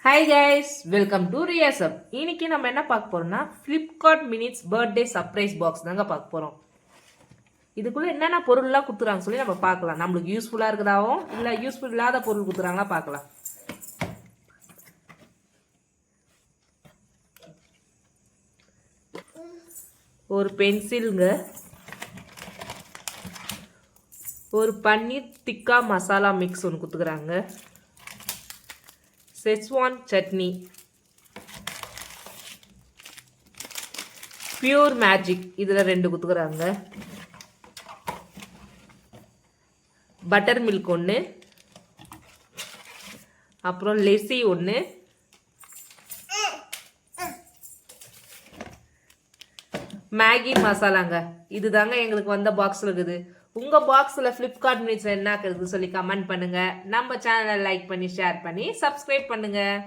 Hi guys, welcome to ரியாசப். இன்னைக்கு நம்ம என்ன பார்க்க போறோம்னா Flipkart minutes birthday surprise box தாங்க பார்க்க போறோம். இதுக்குள்ள என்னென்ன பொருள்லாம் கொடுத்துறாங்க சொல்லி நம்ம பார்க்கலாம். நம்மளுக்கு யூஸ்ஃபுல்லா இருக்குதாவும் இல்லை யூஸ்ஃபுல் இல்லாத பொருள் கொடுத்துறாங்களா பார்க்கலாம். ஒரு பென்சிலுங்க, ஒரு பன்னீர் டிக்கா மசாலா மிக்ஸ் ஒன்று கொடுத்துக்கிறாங்க, செஸ்வான் சட்னி, பியூர் மேஜிக் இதில் 2 கொடுத்துக்கிறாங்க, பட்டர் மில்க் ஒன்று, அப்புறம் லெசி ஒன்று, மேகி மசாலாங்க. இது தாங்க எங்களுக்கு வந்த பாக்ஸில் இருக்குது. உங்கள் பாக்ஸில் ஃப்ளிப்கார்ட் மினிட்ஸில் என்ன இருக்குது சொல்லி கமெண்ட் பண்ணுங்கள். நம்ம சேனலை லைக் பண்ணி ஷேர் பண்ணி சப்ஸ்கிரைப் பண்ணுங்கள்.